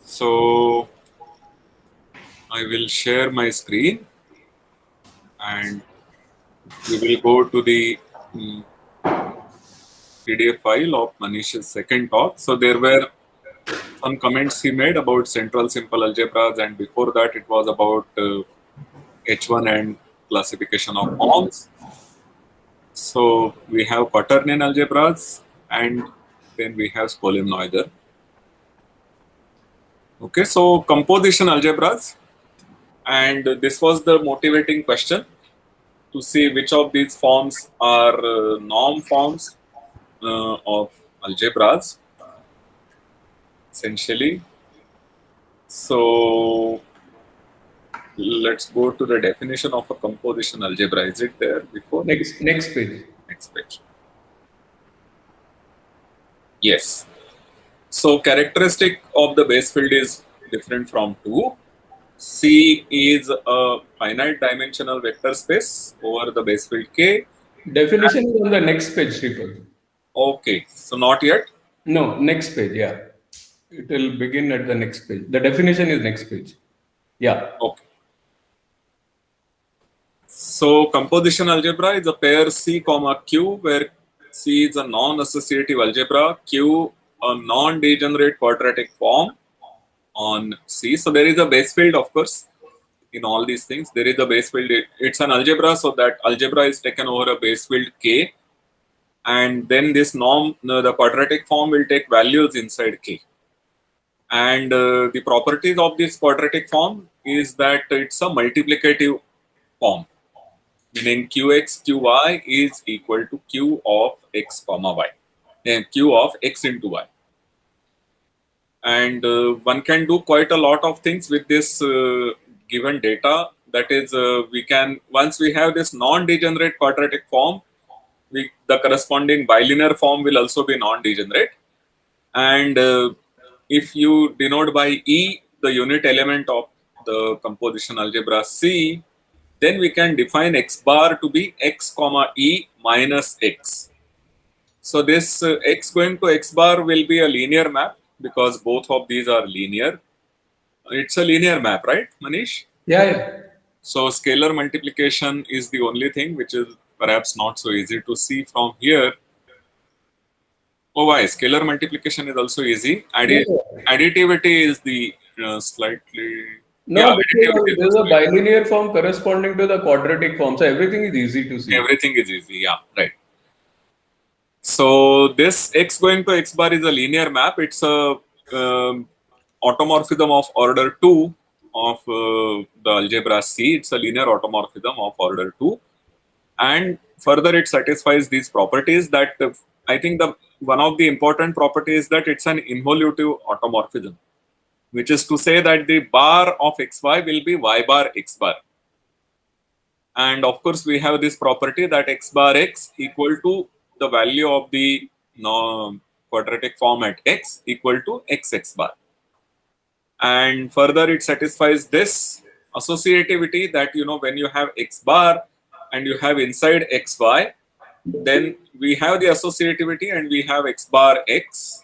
So I will share my screen and we will go to the PDF file of Manish's second talk. So there were some comments he made about central simple algebras, and before that it was about H1 and classification of forms. So we have quaternion algebras and then we have Skolem-Noether. Okay, so composition algebras, and this was the motivating question to see which of these forms are norm forms of algebras essentially. So let's go to the definition of a composition algebra. Is it there before? Next page. Next page. Yes. So characteristic of the base field is different from 2. C is a finite dimensional vector space over the base field K. Definition is on the next page, Sripal. Okay, so not yet? No, next page, yeah. It will begin at the next page. The definition is next page. Yeah. Okay. So composition algebra is a pair C comma Q, where C is a non-associative algebra, Q a non-degenerate quadratic form on C. So there is a base field, of course, in all these things. There is a base field. It's an algebra, so that algebra is taken over a base field K. And then this norm, the quadratic form will take values inside K. And the properties of this quadratic form is that it's a multiplicative form, meaning Qx, Qy is equal to Q of x comma y, and Q of x into y. And one can do quite a lot of things with this given data. That is, we can, once we have this non-degenerate quadratic form, the corresponding bilinear form will also be non-degenerate. And if you denote by E the unit element of the composition algebra C, then we can define x bar to be x comma E minus x. So this x going to x bar will be a linear map because both of these are linear. It's a linear map, right, Manish? Yeah. So scalar multiplication is the only thing which is perhaps not so easy to see from here. Oh, why? Scalar multiplication is also easy. Additivity is the slightly... No, yeah, there's a bilinear form corresponding to the quadratic form. So everything is easy to see. Everything is easy, yeah, right. So this x going to x bar is a linear map. It's a automorphism of order 2 of the algebra C. It's a linear automorphism of order 2. And further it satisfies these properties that I think one of the important properties is that it's an involutive automorphism, which is to say that the bar of xy will be y bar x bar. And of course, we have this property that x bar x equal to the value of the quadratic form at x equal to x bar. And further, it satisfies this associativity that, you know, when you have x bar and you have inside xy, then we have the associativity and we have x bar x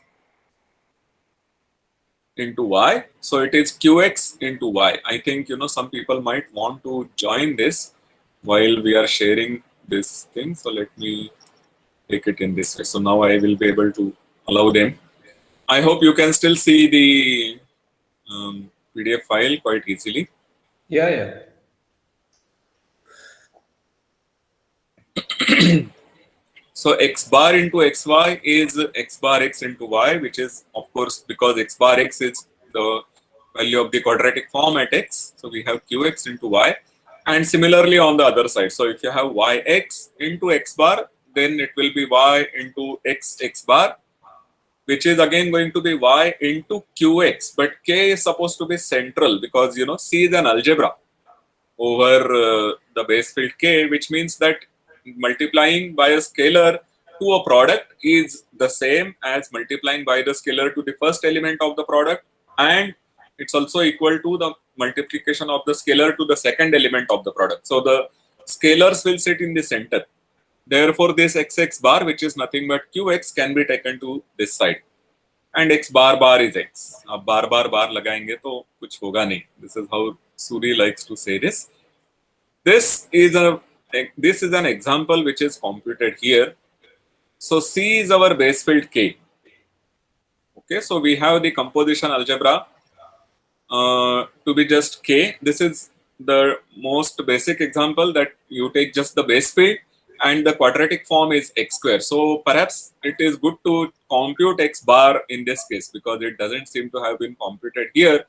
into y. So it is qx into y. I think, you know, some people might want to join this while we are sharing this thing. So let me take it in this way. So now I will be able to allow them. I hope you can still see the PDF file quite easily. Yeah. So x bar into xy is x bar x into y, which is, of course, because x bar x is the value of the quadratic form at x. So we have qx into y. And similarly on the other side. So if you have yx into x bar, then it will be y into x bar, which is again going to be y into qx. But k is supposed to be central because, you know, C is an algebra over the base field k, which means that multiplying by a scalar to a product is the same as multiplying by the scalar to the first element of the product, and it's also equal to the multiplication of the scalar to the second element of the product. So the scalars will sit in the center. Therefore, this xx bar, which is nothing but qx, can be taken to this side. and x bar bar is x. अब बार बार बार लगाएंगे तो कुछ होगा नहीं. This is how Suri likes to say this. This is an example which is computed here. So C is our base field K. Okay, so we have the composition algebra to be just K. This is the most basic example that you take just the base field and the quadratic form is x square. So perhaps it is good to compute x bar in this case because it doesn't seem to have been computed here.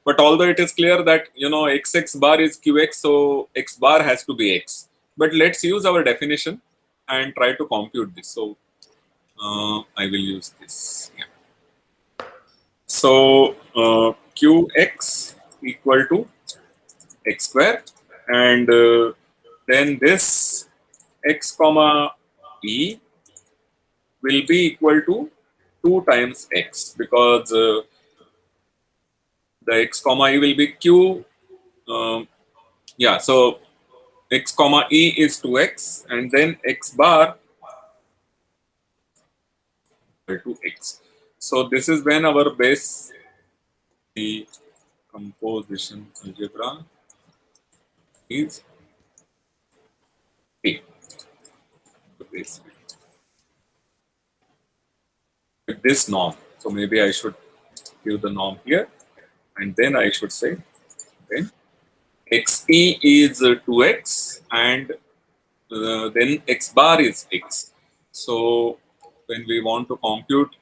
But although it is clear that xx bar is qx, so x bar has to be x. But let's use our definition and try to compute this. So I will use this. Yeah. So qx equal to x square, and then this x comma e will be equal to 2 times x because the x comma e will be q. Yeah, so x comma e is 2x, and then x bar equal to x. So this is when our base, the composition algebra is A. The base with this norm. So maybe I should give the norm here, and then I should say then xe is 2x, and then x bar is x. So when we want to compute,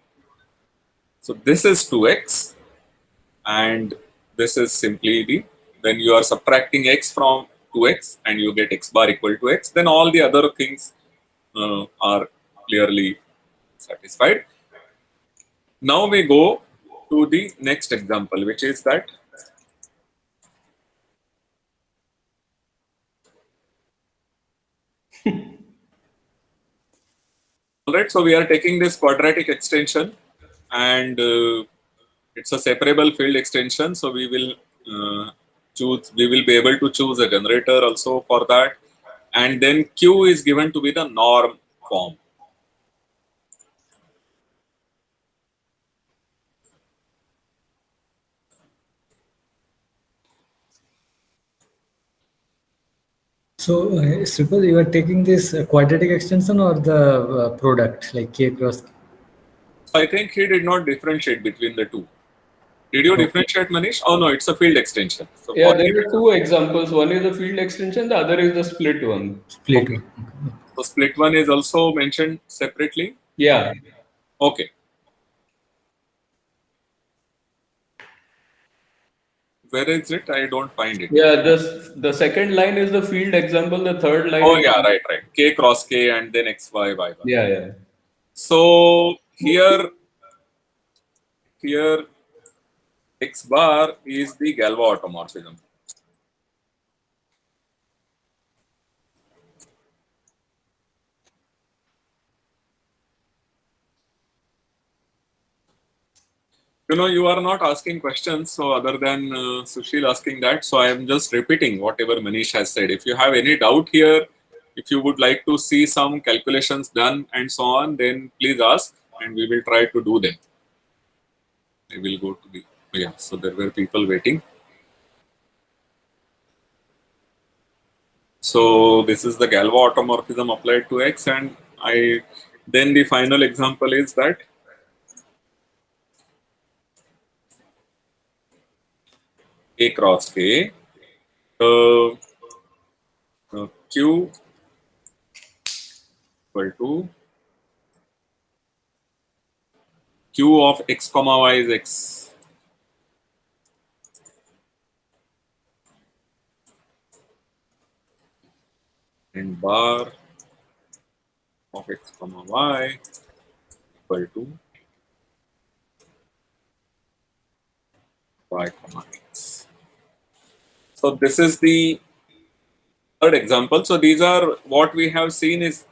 so this is 2x, and this is simply the, when you are subtracting x from 2x and you get x bar equal to x, then all the other things are clearly satisfied. Now we go to the next example, which is that alright, so we are taking this quadratic extension, and it's a separable field extension, so we will we will be able to choose a generator also for that, and then q is given to be the norm form. So suppose you are taking this quadratic extension or the product like K cross. I think he did not differentiate between the two. Did you differentiate, Manish? Oh no, it's a field extension. So Yeah, there are two examples. One is the field extension, the other is the split one. Split. Okay. So split one is also mentioned separately? Yeah. Okay. Where is it? I don't find it. Yeah, the second line is the field example, the third line Oh is yeah, right. K cross K and then X, Y, Y, Y. Yeah. So here X bar is the Galois automorphism. You are not asking questions, so other than Sushil asking that, so I am just repeating whatever Manish has said. If you have any doubt here, if you would like to see some calculations done and so on, then please ask and we will try to do them. I will go to the, yeah, so there were people waiting. So this is the Galois automorphism applied to X, and then the final example is that A cross K, Q equal to Q of X comma Y is X. And bar of X comma Y equal to Y comma X. So this is the third example. So these are what we have seen is,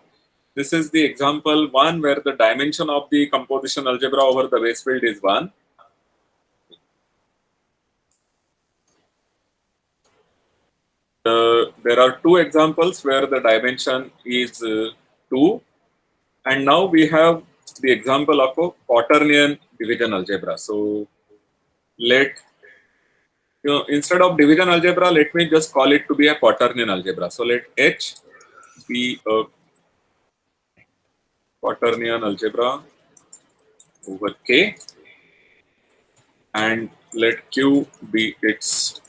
this is the example one where the dimension of the composition algebra over the base field is 1. There are two examples where the dimension is 2. And now we have the example of a quaternion division algebra. So instead of division algebra, let me just call it to be a quaternion algebra. So let H be a quaternion algebra over K, and let Q be its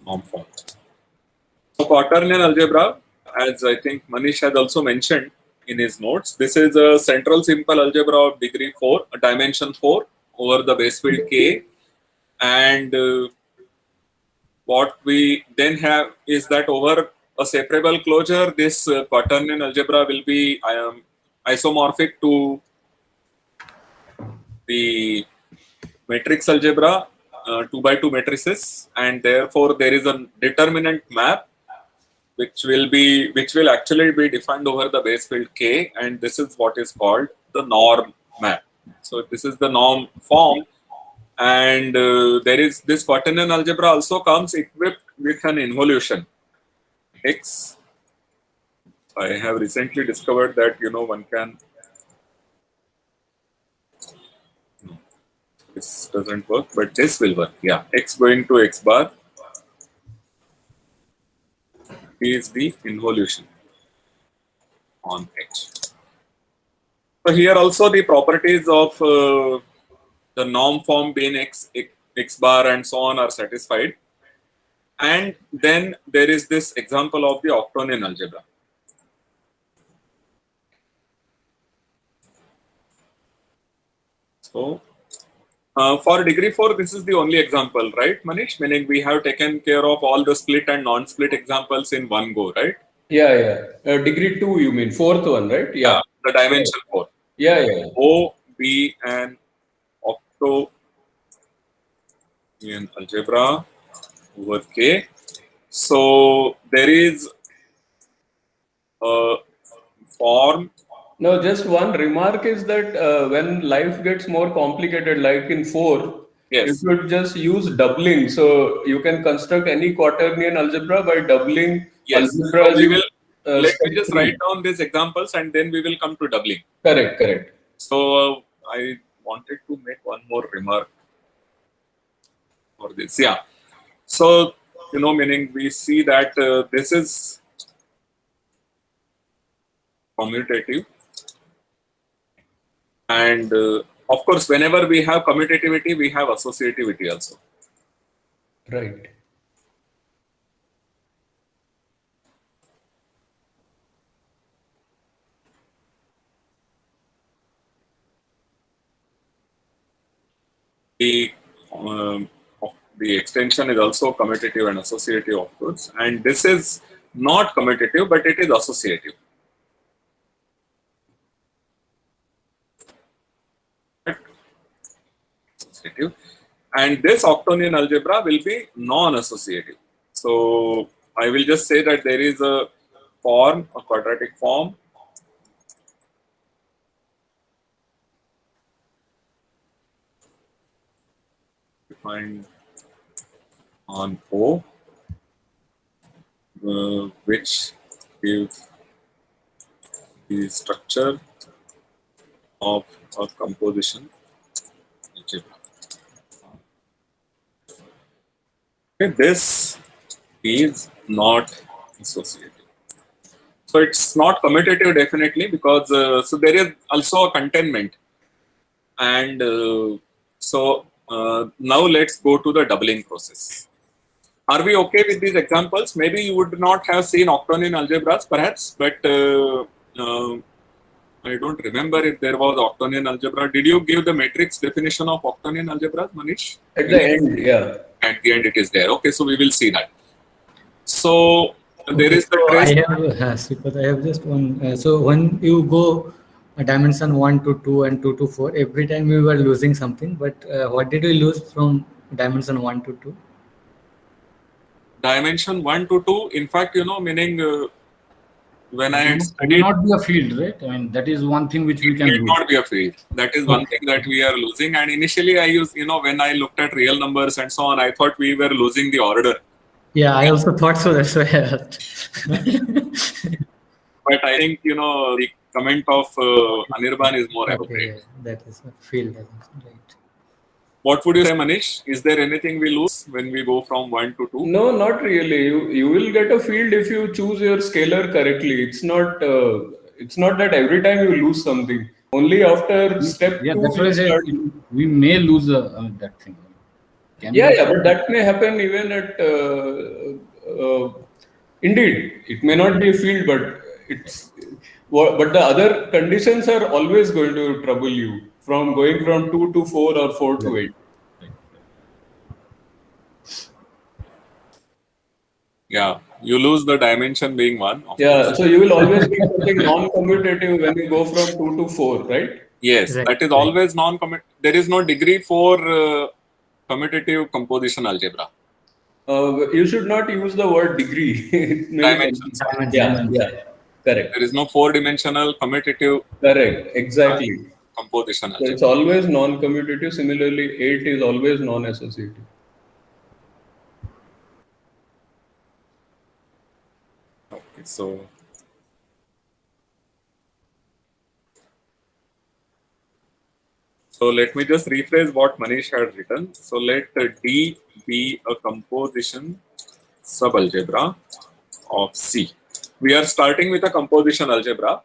norm form. So quaternion algebra, as I think Manish has also mentioned in his notes, this is a central simple algebra of degree 4, a dimension 4 over the base field K, and what we then have is that over a separable closure, this quaternion algebra will be isomorphic to the matrix algebra, 2 by 2 matrices, and therefore there is a determinant map which will actually be defined over the base field K, and this is what is called the norm map. So this is the norm form, and there is this quaternion algebra also comes equipped with an involution X. I have recently discovered that one can. This doesn't work, but this will work. Yeah, X going to X bar is the involution on H. So here also the properties of the norm form being X bar and so on are satisfied. And then there is this example of the octonion algebra. So for degree 4, this is the only example, right, Manish? Meaning we have taken care of all the split and non-split examples in one go, right? Yeah. Degree 2, you mean? Fourth one, right? Yeah. The dimension 4. Yeah. O, be an octonion algebra over K. So there is a form. No, just one remark is that when life gets more complicated, like in 4, you could just use doubling. So you can construct any quaternion algebra by doubling algebra. So let me just write down these examples and then we will come to doubling. Correct. So I wanted to make one more remark for this. Yeah. So, meaning we see that this is commutative. And of course, whenever we have commutativity, we have associativity also. Right. The extension is also commutative and associative, of course. And this is not commutative, but it is associative. And this octonion algebra will be non-associative. So I will just say that there is a form, a quadratic form, defined on O, which gives the structure of a composition algebra. Okay, this is not associative. So it's not commutative definitely because so there is also a containment, and now let's go to the doubling process. Are we okay with these examples? Maybe you would not have seen octonion algebras perhaps, but I don't remember if there was octonion algebra. Did you give the matrix definition of octonion algebras, Manish? At the end, yeah. At the end it is there. Okay, so we will see that. So there is the trace. I have just one. So when you go dimension 1 to 2 and 2 to 4, every time we were losing something. But what did we lose from dimension 1 to 2? Dimension 1 to 2, in fact, meaning when I studied, it will not be a field, right? I mean, that is one thing which we can lose. It will not be a field. That is one thing that we are losing. And initially I used, when I looked at real numbers and so on, I thought we were losing the order. Yeah, I also thought so. That's why I asked. But I think, the comment of Anirban is more Okay, appropriate. yeah, that is a field assumption, right? What would you say, Manish? Is there anything we lose when we go from 1 to 2? No, not really. You will get a field if you choose your scalar correctly. It's not that every time you lose something. Only after step Yeah, 2 that's what I you said. start. We may lose that thing. Can Yeah, we? yeah, but that may happen even at. Indeed, it may not be a field, but but the other conditions are always going to trouble you from going from 2 to 4 or 4 to 8. Yeah, you lose the dimension being 1, of Yeah, course. so you will always be something non-commutative when you go from 2 to 4, right? Yes, Right, that is right. always non-commut. There is no degree for commutative composition algebra. You should not use the word degree. It may be Dimensions. confusing. Dimension. Yeah, correct. There is no four-dimensional commutative Correct, exactly. composition So it's algebra. always non-commutative. Similarly, 8 is always non-associative. Okay, so let me just rephrase what Manish had written. So let D be a composition subalgebra of C. We are starting with a composition algebra,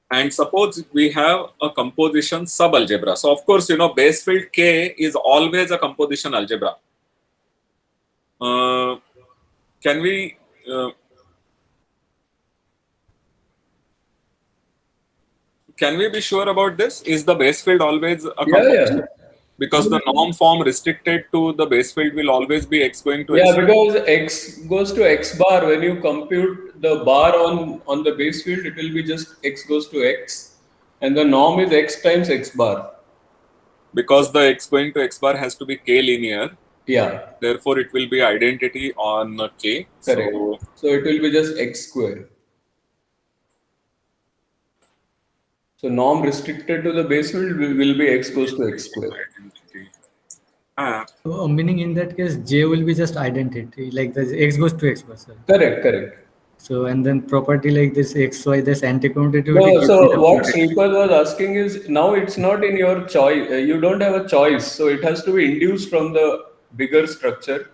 and suppose we have a composition subalgebra. So of course, base field K is always a composition algebra. Can we be sure about this? Is the base field always a Yeah, composition? yeah. Because the norm form restricted to the base field will always be x going to Yeah, x. because x goes to x bar. When you compute the bar on the base field, it will be just x goes to x, and the norm is x times x bar. Because the x going to x bar has to be k linear, Yeah, therefore it will be identity on k. correct. So it will be just x square. So norm restricted to the base field will be x goes to x square. Identity. Ah, So, meaning in that case, J will be just identity, like the x goes to x bar, sir. Correct, correct. So, and then property like this x, y, this anti-commutativity. No, gives me so the what commutativity. Sripad was asking is now it's not in your choice. You don't have a choice, so it has to be induced from the bigger structure.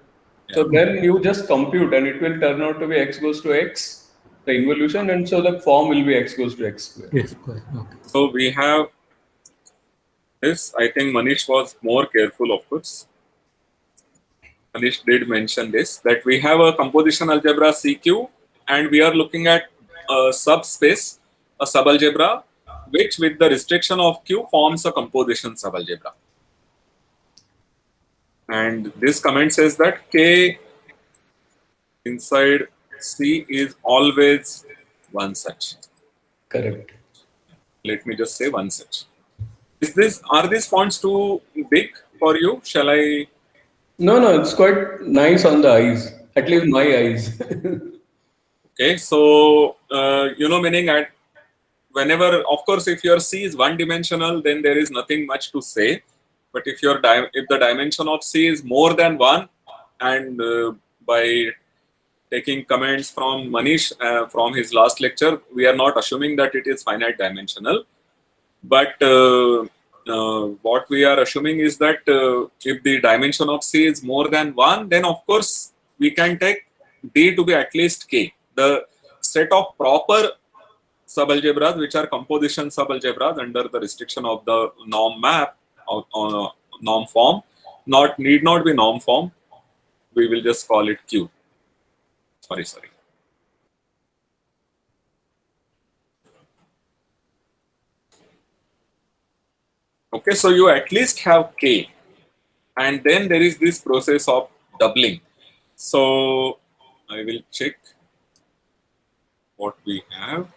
So then you just compute, and it will turn out to be x goes to x, the involution, and so the form will be x goes to x square. X square. Okay. so we have this. I think Manish was more careful, of course. Manish did mention this, that we have a composition algebra CQ, and we are looking at a subspace, a subalgebra, which with the restriction of Q forms a composition subalgebra. And this comment says that K inside C is always one such. Correct. Let me just say one such. Are these fonts too big for you? Shall I? No, it's quite nice on the eyes, at least my eyes. Okay, so meaning at whenever, of course, if your C is one-dimensional, then there is nothing much to say. But if if the dimension of C is more than one, and by taking comments from Manish from his last lecture, we are not assuming that it is finite dimensional. But what we are assuming is that if the dimension of C is more than one, then of course we can take D to be at least K. The set of proper subalgebras, which are composition subalgebras under the restriction of the norm map or norm form, need not be norm form. We will just call it Q. Sorry. Okay, so you at least have K, and then there is this process of doubling. So I will check what we have.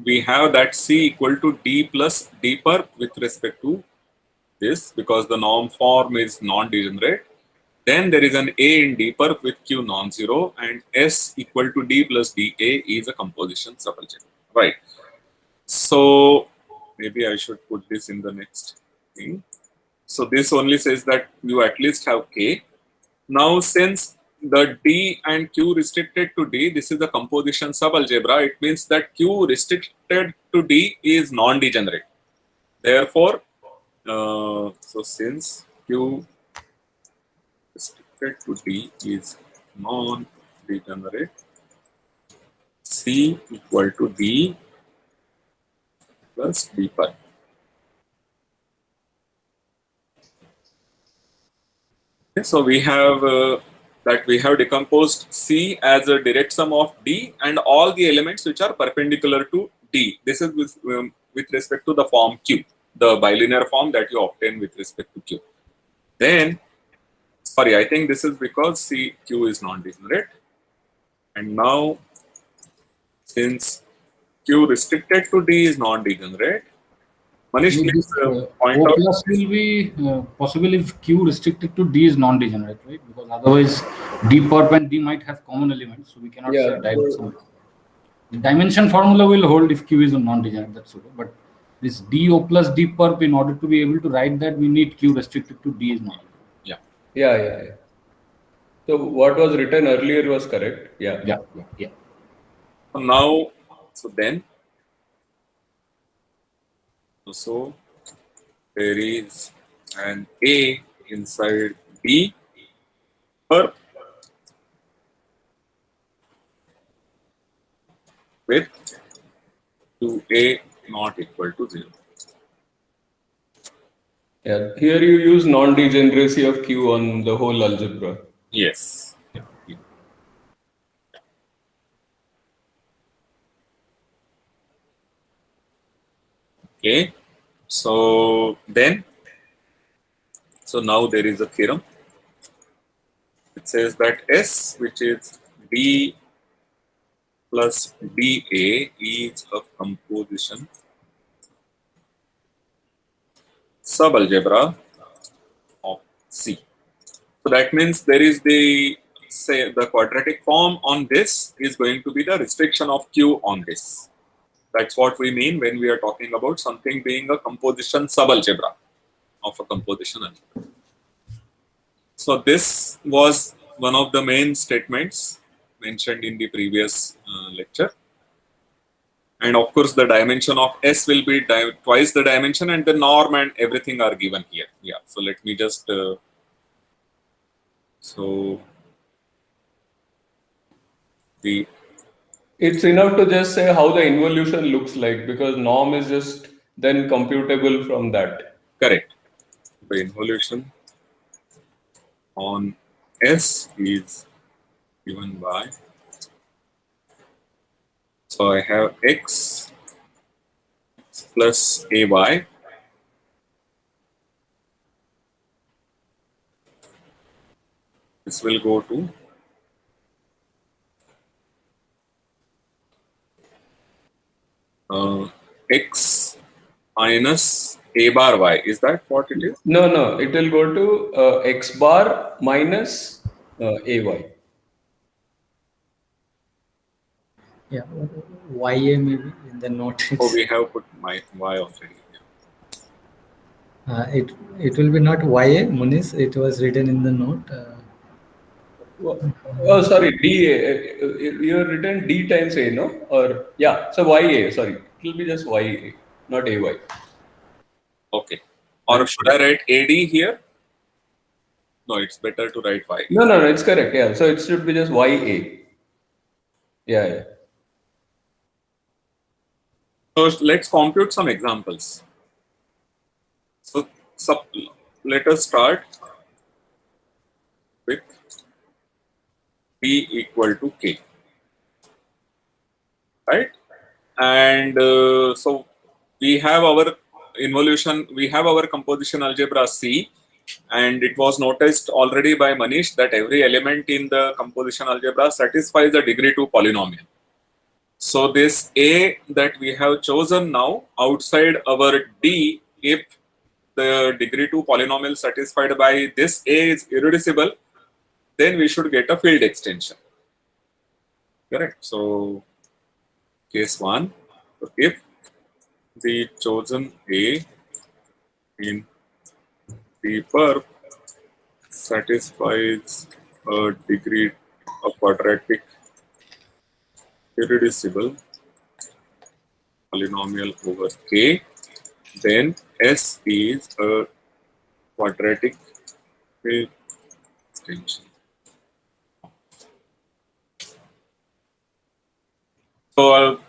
We have that C equal to D plus D perp with respect to this, because the norm form is non-degenerate. Then there is an A in D perp with Q non-zero, and S equal to D plus DA is a composition subalgebra. Right. So maybe I should put this in the next thing. So this only says that you at least have K. Now, since the D and Q restricted to D, this is the composition subalgebra. It means that Q restricted to D is non-degenerate. Therefore, so since Q restricted to D is non-degenerate, C equal to D plus D pi. Okay, so we have that we have decomposed C as a direct sum of D and all the elements which are perpendicular to D. This is with respect to the form Q, the bilinear form that you obtain with respect to Q. Then, sorry, I think this is because Q is non-degenerate. And now, since Q restricted to D is non-degenerate, Manish, So please this point O out. plus will be possible if Q restricted to D is non-degenerate, right? Because otherwise D perp and D might have common elements, so we cannot say Yeah. direct sum. The dimension formula will hold if Q is a non-degenerate, that's okay. But this D O plus D perp, in order to be able to write that, we need Q restricted to D is not. Yeah. So what was written earlier was correct. Yeah. So now, so there is an A inside D perp with 2A not equal to 0. Yeah. Here you use non-degeneracy of Q on the whole algebra. Yes. Okay. So now there is a theorem. It says that S, which is D plus dA, is a composition subalgebra of C. So that means there is the quadratic form on this is going to be the restriction of Q on this. That's what we mean when we are talking about something being a composition subalgebra of a composition algebra. So this was one of the main statements mentioned in the previous lecture. And of course, the dimension of S will be twice the dimension, and the norm and everything are given here. Yeah. So let me just It's enough to just say how the involution looks like, because norm is just then computable from that. Correct. The involution on S is given by, so I have X plus AY this will go to X minus A bar Y. Is that what it is? No, it will go to X bar minus AY. Yeah, YA maybe in the note. Oh, we have put my Y already. It will be not YA, Muniz. It was written in the note. Oh, sorry, DA. You have written D times A, no? Or yeah, so YA. Sorry, it will be just YA, not AY. Okay. Or should I write AD here? No, it's better to write Y. No, it's correct. Yeah, so it should be just YA. Yeah. So let's compute some examples. So let us start with P equal to K, right? And so we have our involution, we have our composition algebra C, and it was noticed already by Manish that every element in the composition algebra satisfies the degree 2 polynomial. So this A that we have chosen now outside our D, if the degree 2 polynomial satisfied by this A is irreducible, then we should get a field extension. Correct. So case 1, so if the chosen A in D perp satisfies a degree of quadratic irreducible polynomial over K, then S is a quadratic field extension. So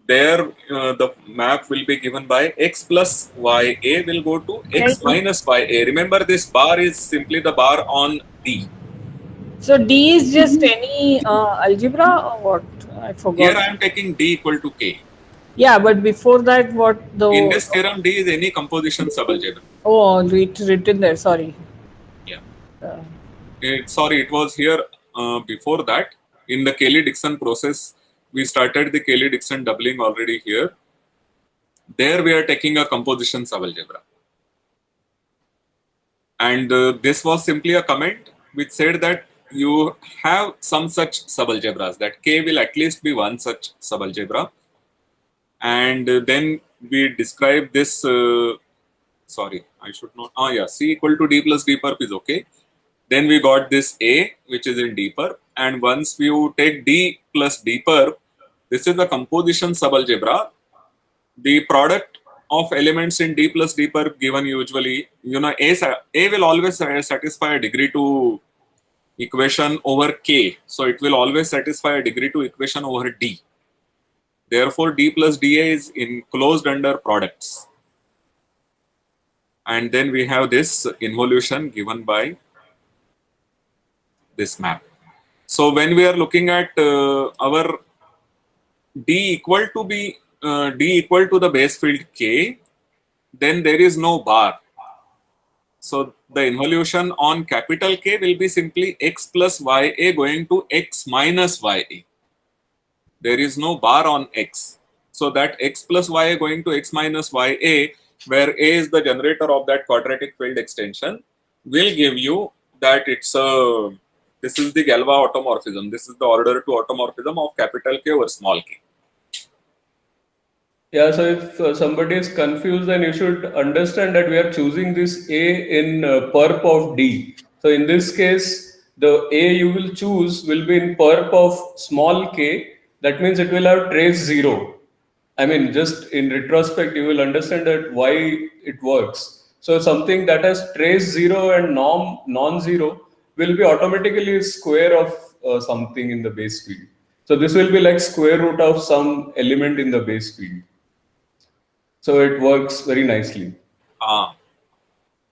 there the map will be given by x plus y a will go to x minus y a. Remember, this bar is simply the bar on D. So D is just any algebra or what? I forgot. Here I am taking D equal to K. Yeah, but before that, what the? In this theorem, D is any composition subalgebra. Oh, written there. Sorry. Yeah. Sorry, it was here before that. In the Cayley-Dickson process, we started the Cayley-Dickson doubling already here. There we are taking a composition subalgebra. And this was simply a comment which said that you have some such subalgebras, that K will at least be one such subalgebra. And then we describe this, sorry, I should not, C equal to D plus D perp is okay. Then we got this A, which is in D perp. And once you take D plus D perp, this is the composition subalgebra. The product of elements in D plus D perp given usually, A will always satisfy a degree to equation over K. So it will always satisfy a degree to equation over D. Therefore, D plus dA is enclosed under products. And then we have this involution given by this map. So when we are looking at our D equal to the base field K, then there is no bar. So the involution on capital K will be simply x plus ya going to x minus ya. There is no bar on x. So that x plus ya going to x minus ya, where a is the generator of that quadratic field extension, will give you that it's a, this is the Galois automorphism. This is the order to automorphism of capital K over small k. Yeah, so if somebody is confused, then you should understand that we are choosing this A in perp of D. So in this case, the A you will choose will be in perp of small k. That means it will have trace 0. I mean, just in retrospect, you will understand that why it works. So something that has trace 0 and non-zero will be automatically square of something in the base field. So this will be like square root of some element in the base field. So it works very nicely.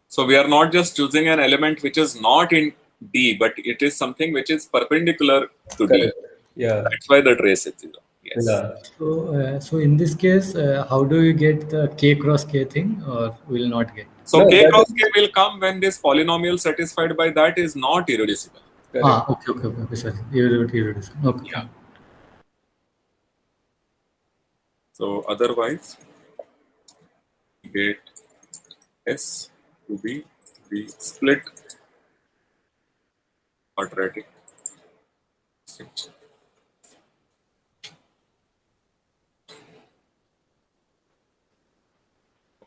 So we are not just choosing an element which is not in D, but it is something which is perpendicular to D. Yeah. That's why the trace is 0. Yes. Yeah. So in this case, how do you get the K cross K thing, or will not get? So K cross K will come when this polynomial satisfied by that is not irreducible. Okay, sorry. Irreducible. Okay. Yeah. So otherwise, get S to be the split quadratic extension.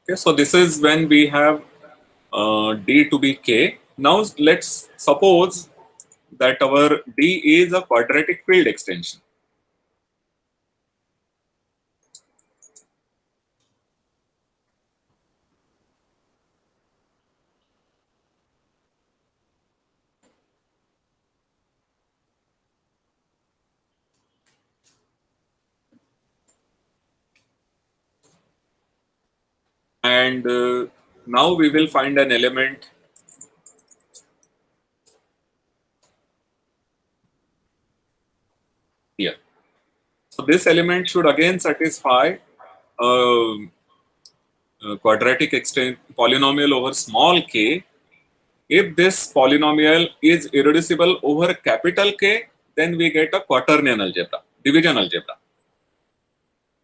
Okay, so this is when we have D to be K. Now let's suppose that our D is a quadratic field extension. And now we will find an element here. So this element should again satisfy quadratic polynomial over small k. If this polynomial is irreducible over capital K, then we get a quaternion algebra, division algebra.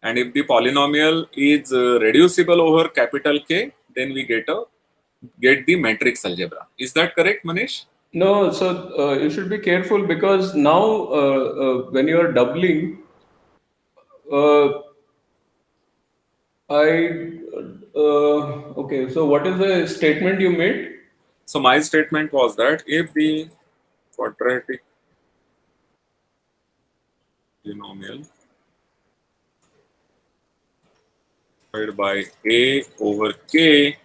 And if the polynomial is reducible over capital K, then we get the matrix algebra. Is that correct, Manish? No, so you should be careful because now when you are doubling, okay, so what is the statement you made? So my statement was that if the quadratic binomial divided by A over K.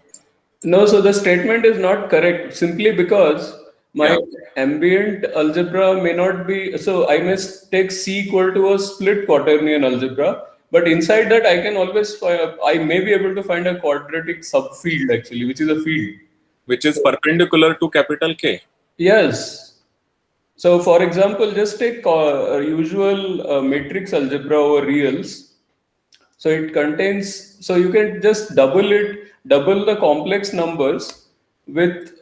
No, so the statement is not correct simply because my Yeah. ambient algebra may not be, so I must take C equal to a split quaternion algebra, but inside that I can always, I may be able to find a quadratic subfield actually, which is a field. Which is perpendicular to capital K. Yes. So for example, just take a usual matrix algebra over reals. So it contains, so you can just double the complex numbers with,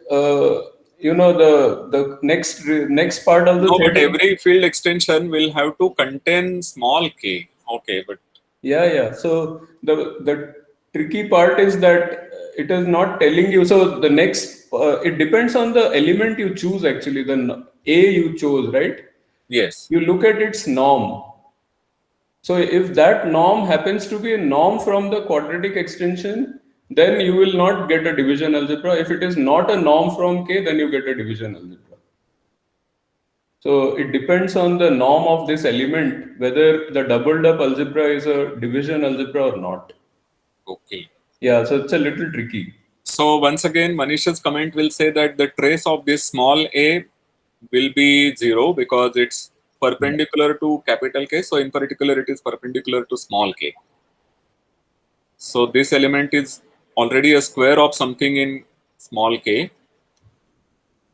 the next part of the No, but theorem. every field extension will have to contain small k. Okay, but Yeah. So the tricky part is that it is not telling you. So the next, it depends on the element you choose actually, A you chose, right? yes. You look at its norm. So if that norm happens to be a norm from the quadratic extension, then you will not get a division algebra. If it is not a norm from K, then you get a division algebra. So it depends on the norm of this element, whether the doubled up algebra is a division algebra or not. Okay. Yeah, so it's a little tricky. So once again, Manisha's comment will say that the trace of this small a will be 0 because it's perpendicular to capital K. So in particular, it is perpendicular to small k. So this element is already a square of something in small k.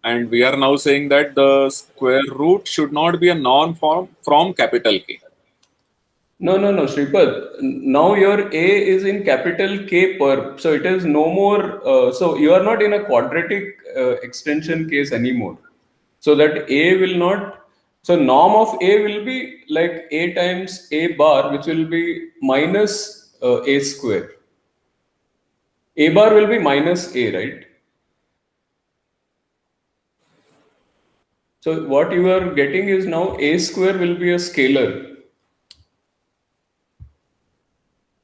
And we are now saying that the square root should not be a norm from capital K. No, Shripad. Now your A is in capital K perp. So it is no more, so you are not in a quadratic extension case anymore. So that A will not, so norm of A will be like A times A bar, which will be minus A square. A bar will be minus A, right? So what you are getting is now A square will be a scalar.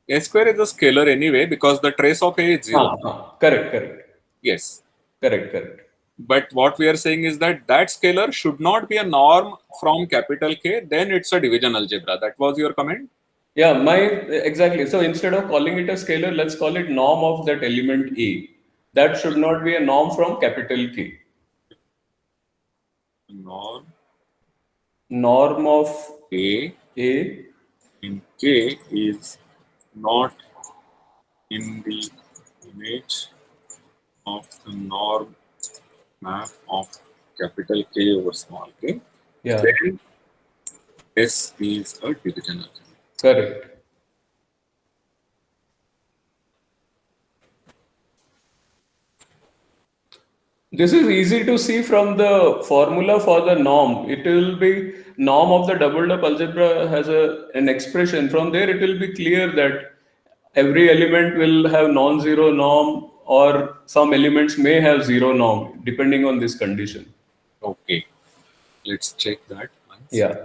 A square is a scalar anyway because the trace of A is 0. Correct. Yes. Correct. But what we are saying is that that scalar should not be a norm from capital K, then it's a division algebra. That was your comment? Yeah, exactly. So instead of calling it a scalar, let's call it norm of that element A. That should not be a norm from capital K. Norm of A in K is not in the image of the norm map of capital K over small k. Yeah. Then S is a division algebra. Correct. This is easy to see from the formula for the norm. It will be norm of the doubled up algebra has an expression. From there, it will be clear that every element will have non-zero norm or some elements may have zero norm depending on this condition. Okay, let's check that once. Yeah.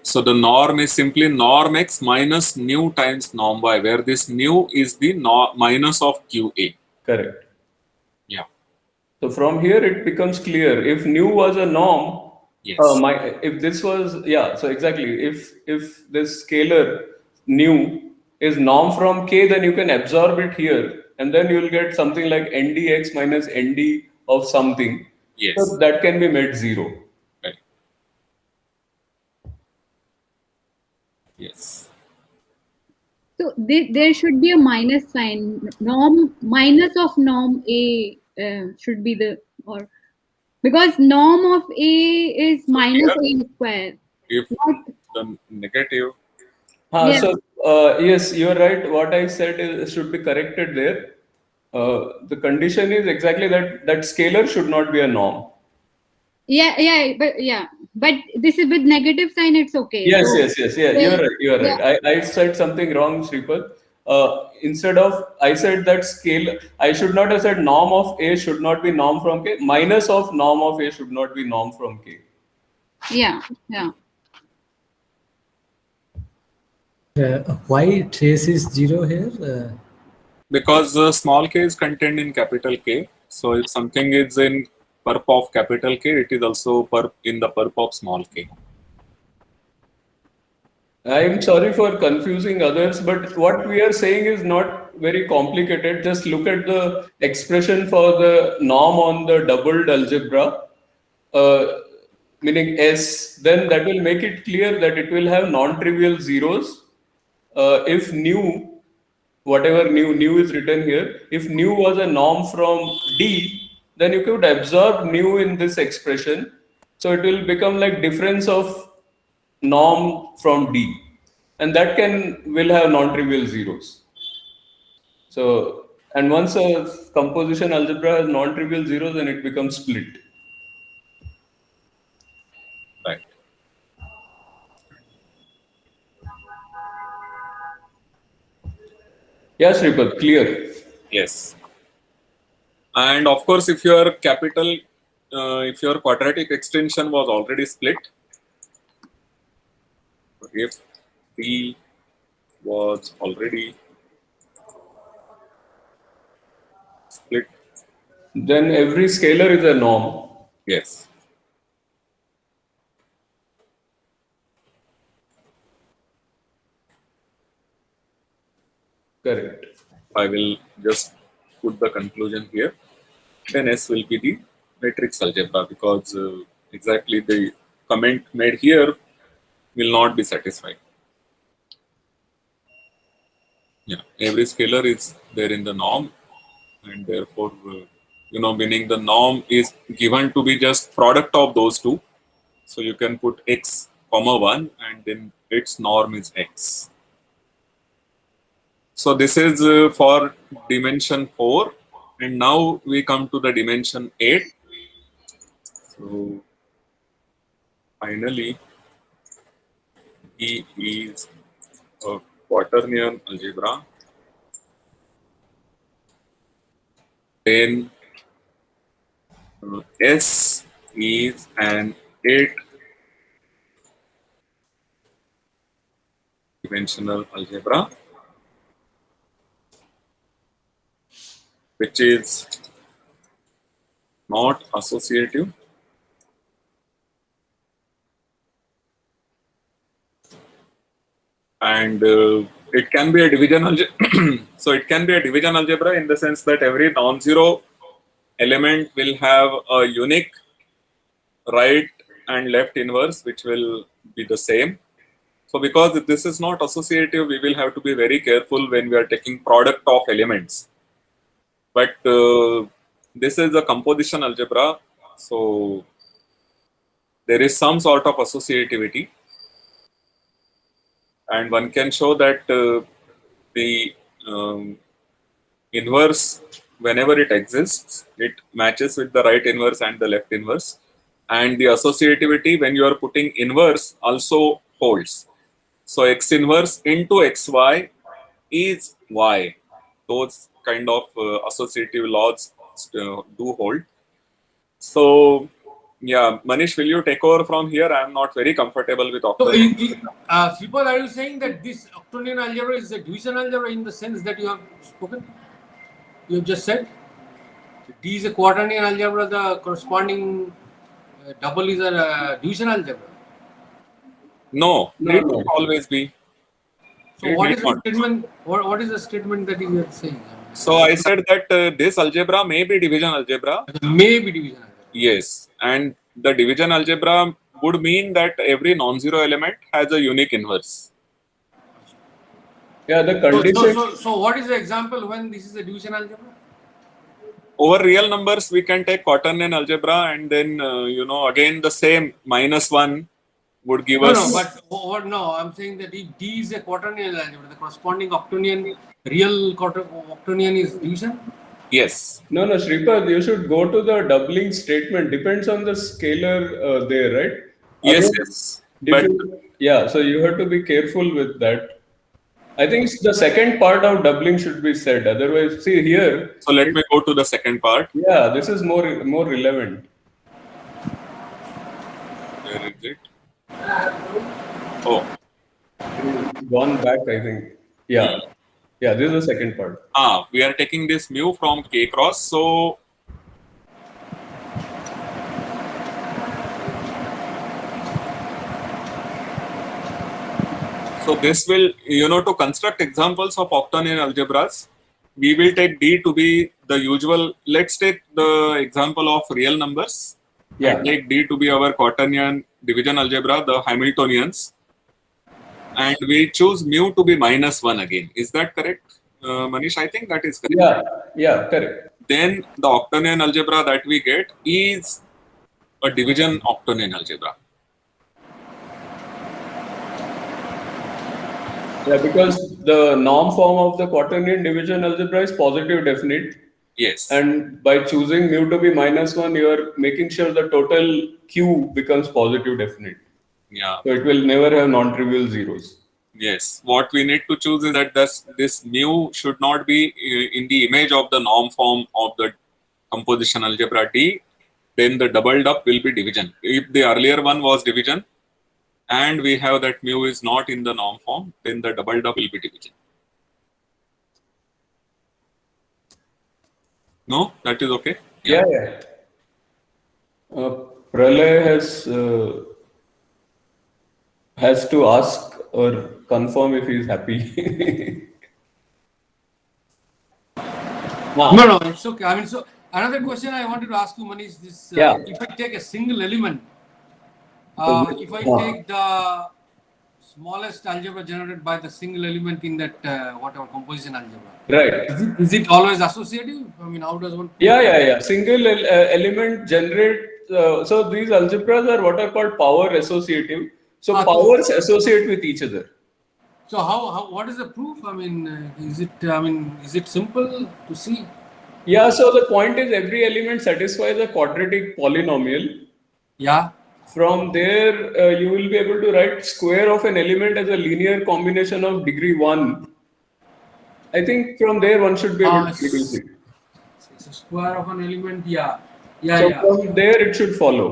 So the norm is simply norm x minus nu times norm y, where this nu is the minus of QA. Correct. Yeah. So from here it becomes clear. If nu was a norm, yes. If this was, yeah, so exactly. If this scalar nu is norm from K, then you can absorb it here, and then you will get something like ndx minus nd of something. Yes. So that can be made 0. Right. Yes. So there should be a minus sign. Norm minus of norm A should be the, or because norm of A is minus A square. If the negative. Yes. So yes, you're right. What I said should be corrected there. The condition is exactly that scalar should not be a norm. But this is with negative sign, it's okay. Yes. Yeah, you're right. I said something wrong, Shripad. Instead of, I said that scale, I should not have said norm of A should not be norm from K. Minus of norm of A should not be norm from K. Yeah. Why trace is 0 here? Because small k is contained in capital K. So if something is in perp of capital K, it is also perp in the perp of small k. I'm sorry for confusing others, but what we are saying is not very complicated. Just look at the expression for the norm on the doubled algebra, meaning S, then that will make it clear that it will have non-trivial zeros. If nu, whatever nu is written here, if nu was a norm from D, then you could absorb nu in this expression. So it will become like difference of norm from D, and that will have non-trivial zeros. So, and once a composition algebra has non-trivial zeros, then it becomes split. Right. Yes, Sripad, clear. Yes. And of course, if your capital, if your quadratic extension was already split, if P was already split, then every scalar is a norm. yes. Correct. I will just put the conclusion here. Then S will be the matrix algebra, because exactly the comment made here will not be satisfied. Yeah, every scalar is there in the norm, and therefore, meaning the norm is given to be just product of those two. So you can put x comma 1, and then its norm is x. So this is for dimension 4, and now we come to the dimension 8. So finally, E is a quaternion algebra. Then S is an 8-dimensional algebra, which is not associative. And it can be a division algebra. So it can be a division algebra in the sense that every non-zero element will have a unique right and left inverse, which will be the same. So because this is not associative, we will have to be very careful when we are taking product of elements. But this is a composition algebra, so there is some sort of associativity. And one can show that the inverse, whenever it exists, it matches with the right inverse and the left inverse. And the associativity, when you are putting inverse, also holds. So x inverse into xy is y. Those kind of associative laws do hold. So, yeah, Manish, will you take over from here? I am not very comfortable with So, octonion. Sripad, are you saying that this octonion algebra is a division algebra in the sense that you have spoken? You have just said D is a quaternion algebra, the corresponding double is a division algebra. No, it will always be. So, It what need is the not. statement? What is the statement that you are saying? So I said that this algebra may be division algebra. May be division algebra. Yes, and the division algebra would mean that every non-zero element has a unique inverse. Yeah, the condition. So what is the example when this is a division algebra? Over real numbers, we can take quaternion algebra, and then again the same -1 would give us. No, but no, I'm saying that if D is a quaternion algebra, the corresponding octonion, real octonion is division. Yes. No, Sripad, you should go to the doubling statement. Depends on the scalar there, right? Yes, Otherwise, yes. But so you have to be careful with that. I think the second part of doubling should be said. Otherwise, see here. So let me go to the second part. Yeah, this is more relevant. Where is it? Oh. Gone back, I think. Yeah. Yeah, this is the second part. We are taking this mu from K cross. So So this will, to construct examples of octonian algebras, we will take D to be the usual. Let's take the example of real numbers. Yeah. And take D to be our quaternion division algebra, the Hamiltonians. And we choose mu to be -1 again. Is that correct, Manish? I think that is correct. Yeah, correct. Then the octonian algebra that we get is a division octonian algebra. Yeah, because the norm form of the quaternion division algebra is positive definite. Yes. And by choosing mu to be -1, you are making sure the total Q becomes positive definite. Yeah. So it will never have non-trivial zeros. Yes. What we need to choose is that this mu should not be in the image of the norm form of the composition algebra D. Then the doubled up will be division. If the earlier one was division, and we have that mu is not in the norm form, then the doubled up will be division. No, that is okay. Yeah. Pralay has to ask or confirm if he is happy. No, it's okay. I mean, so another question I wanted to ask you, Manish, is this: Yeah. if I take a single element, if I take the smallest algebra generated by the single element in that whatever composition algebra, Right. is it always associative? I mean, how does one? Yeah. Single element generate. So these algebras are what are called power associative. So powers associate with each other. So how what is the proof? I mean, is it simple to see? Yeah. So the point is every element satisfies a quadratic polynomial. Yeah. From there, you will be able to write square of an element as a linear combination of degree 1. I think from there one should be able to reduce it. So square of an element, yeah. From there it should follow.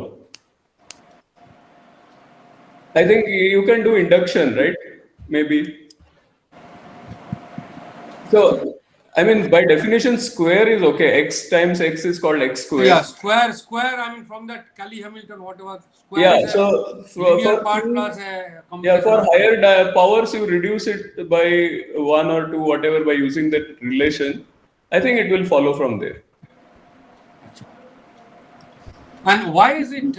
I think you can do induction, right? Maybe. So, I mean, by definition, square is okay. X times X is called X square. Yeah, square. I mean, from that Cayley-Hamilton, whatever. Square Yeah. is So linear part plus a for higher powers, you reduce it by 1 or 2, whatever, by using that relation. I think it will follow from there. And why is it?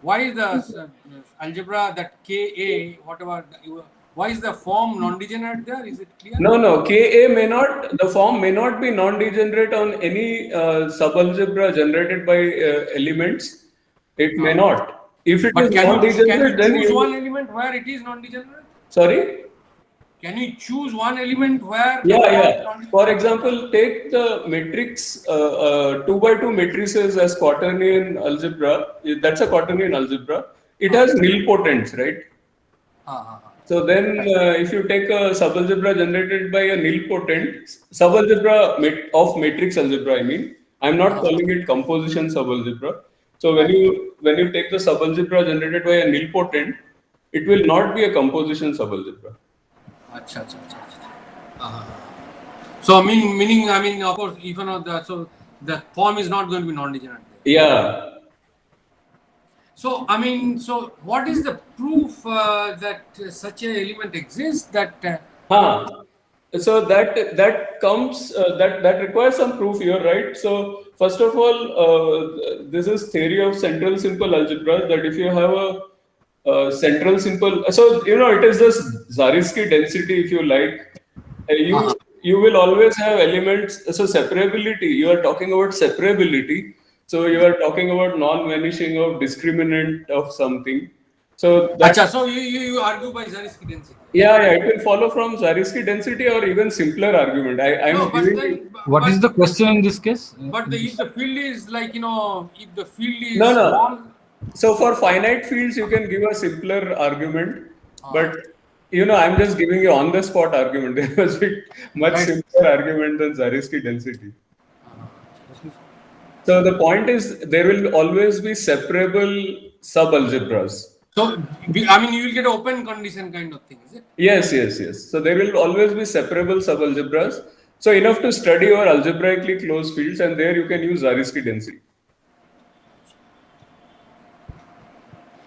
Why is the algebra that Ka whatever? Why is the form non-degenerate there? Is it clear? No. Ka may not. The form may not be non-degenerate on any subalgebra generated by elements. It may not. If it is non-degenerate, then you choose one element where it is non-degenerate. Sorry. Can you choose one element where? Yeah. For example, take the matrix 2 by 2 matrices as quaternion algebra. That's a quaternion algebra. It has nilpotents, right? So then, if you take a subalgebra generated by a nilpotent subalgebra of matrix algebra, I mean, I'm not calling it composition subalgebra. So when you take the subalgebra generated by a nilpotent, it will not be a composition subalgebra. Acha. So meaning, of course, even the form is not going to be non-degenerate. Yeah. So what is the proof that such an element exists? So that comes that requires some proof. You're right. So first of all, this is theory of central simple algebra. That if you have a central simple, so it is this Zariski density, if you like. You will always have elements. So separability. You are talking about separability. So you are talking about non-vanishing of discriminant of something. So so you argue by Zariski density. Yeah, it will follow from Zariski density or even simpler argument. What is the question in this case? But if the field is if the field is small. So for finite fields, you can give a simpler argument, but I'm just giving you on the spot argument. There was a much simpler argument than Zariski density. So the point is, there will always be separable subalgebras. So, you will get open condition kind of thing, is it? Yes. So there will always be separable subalgebras. So enough to study your algebraically closed fields, and there you can use Zariski density.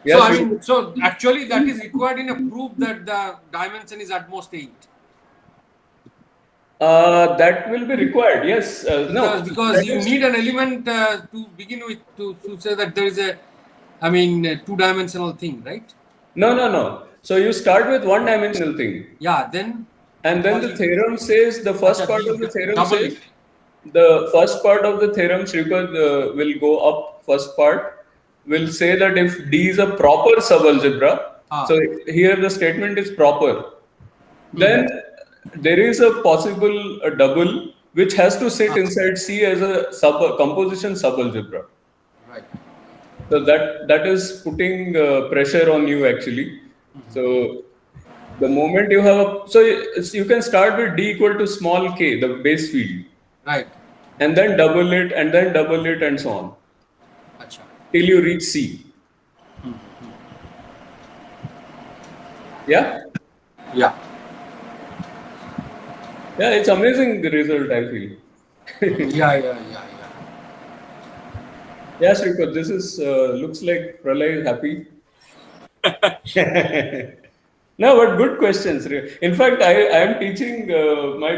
Yes, So I we- mean, so actually that is required in a proof that the dimension is at most 8. that will be required. Yes. Because you need an element to begin with to say that there is a, I mean, a two-dimensional thing, right? No. So you start with one-dimensional thing, Yeah, then. and then the theorem says the first part of the theorem double says it. the first part of the theorem, Shripad, will go up. First part will say that if D is a proper subalgebra, so here the statement is proper, then there is a possible double which has to sit inside C as a composition subalgebra. Right. So that is putting pressure on you actually. So the moment you have you can start with D equal to small k, the base field, Right. and then double it, and then double it, and so on Acha. till you reach C. Yeah, Yeah. it's amazing the result I feel. Yeah. Yeah, Shripad, this is looks like Pralay is happy. No, but good questions. In fact, I am teaching my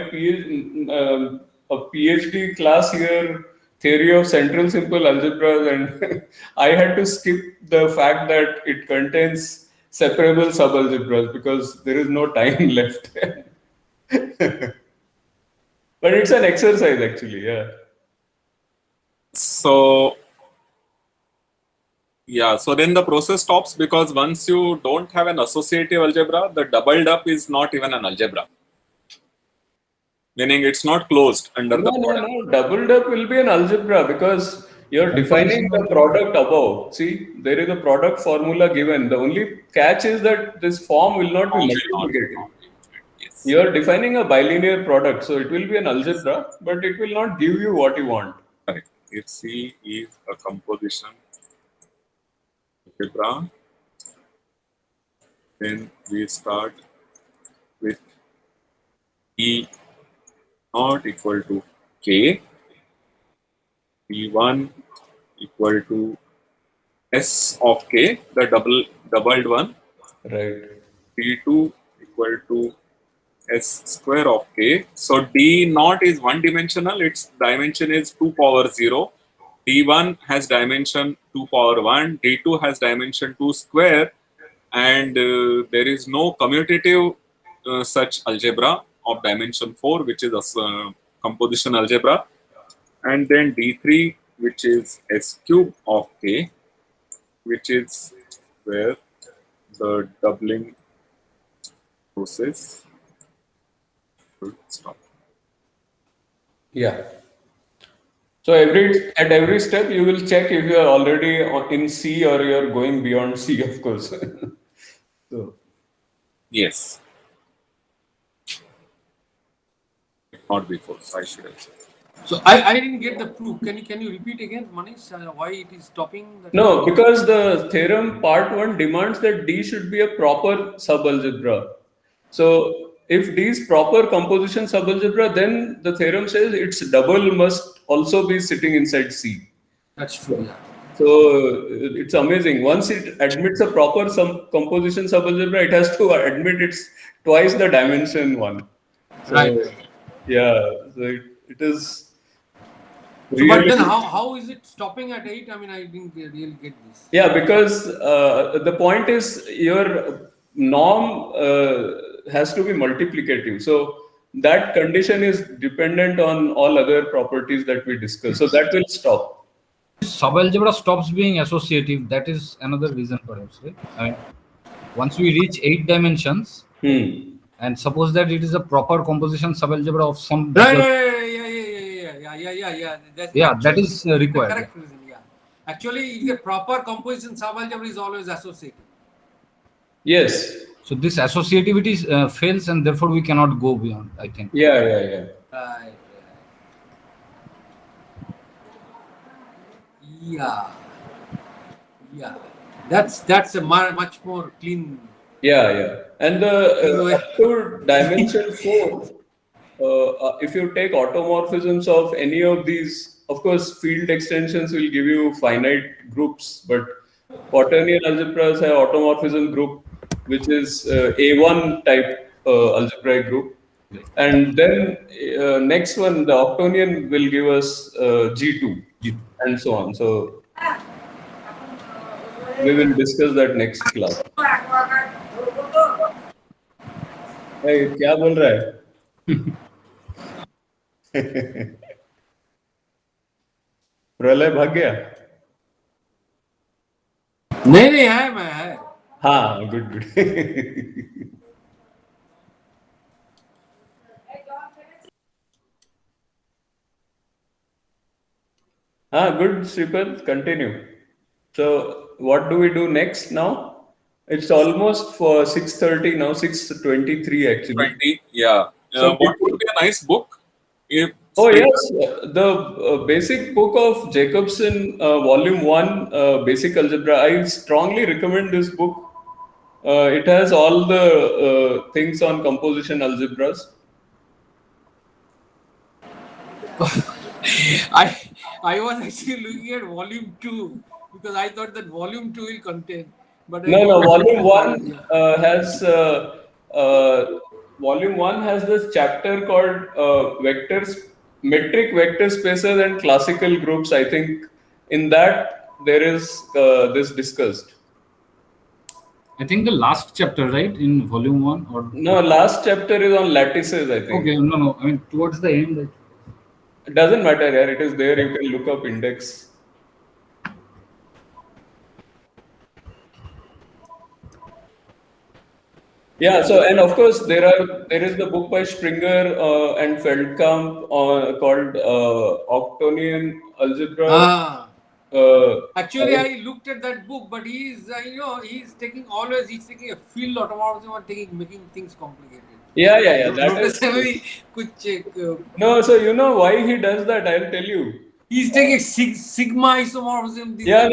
a PhD class here, theory of central simple algebras, and I had to skip the fact that it contains separable subalgebras because there is no time left. But it's an exercise actually, yeah. So then the process stops because once you don't have an associative algebra, the doubled up is not even an algebra. Meaning it's not closed under the product. No. Doubled up will be an algebra because you're defining the product above. See, there is a product formula given. The only catch is that this form will not be multiplicative. Yes. You're defining a bilinear product, so it will be an algebra, but it will not give you what you want. Correct. If C is a composition algebra, then we start with E not equal to K, P1 equal to S of K, the doubled one, Right. P2 equal to S square of K. So D naught is one dimensional, its dimension is 2 power 0. D1 has dimension 2 power 1, D2 has dimension 2 square, and there is no commutative such algebra of dimension 4, which is a composition algebra. And then D3, which is S cube of K, which is where the doubling process should stop. Yeah. So at every step you will check if you are already in C or you are going beyond C, of course. So Yes. If not before, so I should have said. So I didn't get the proof. Can you repeat again, Manish, why it is stopping? no, because the theorem part 1 demands that D should be a proper subalgebra. So if D is proper composition subalgebra, then the theorem says its double must also be sitting inside C. That's true. Yeah. So it's amazing. Once it admits a proper composition subalgebra, it has to admit it's twice the dimension one. So, Right. Yeah. So it is. So, but then how is it stopping at 8? I mean, I didn't really get this. Yeah, because the point is your norm has to be multiplicative. So that condition is dependent on all other properties that we discussed. So that will stop. Subalgebra stops being associative. That is another reason, perhaps. Right? I mean, once we reach 8 dimensions, and suppose that it is a proper composition subalgebra of some. Yeah. That is required. The correct reason. Yeah. Actually, the proper composition subalgebra is always associative. Yes. So this associativity fails, and therefore we cannot go beyond, I think. Yeah. Right. Yeah. That's a much more clean. Yeah. And the up to dimension 4, if you take automorphisms of any of these, of course, field extensions will give you finite groups, but quaternion algebras have automorphism group, which is A1 type algebraic group. And then next one, the octonian will give us G2 and so on. So we will discuss that next class. Hey, क्या बोल रहा है? प्रलय भाग गया? नहीं है, मैं है. हाँ, good. Good, Sripad, continue. So what do we do next now? It's almost for 6:30 now, 6:23 actually. 20, yeah. So What would be a nice book? If Oh yes, the basic book of Jacobson, volume 1, basic algebra. I strongly recommend this book. It has all the things on composition algebras. I was actually looking at volume 2 because I thought that volume 2 will contain. But No, volume 1 has volume 1 has this chapter called vectors, metric vector spaces and classical groups. I think in that there is this discussed. I think the last chapter, right, in volume 1, or no, last chapter is on lattices, I think. Okay, no. I mean, towards the end. It doesn't matter, yeah. It is there. You can look up index. Yeah. So, and of course, there is the book by Springer and Feldkamp called Octonian Algebra. Actually, I looked at that book, but he's taking a field automorphism and making things complicated. Yeah. No, so you know why he does that? I'll tell you. He's taking sigma isomorphism. No.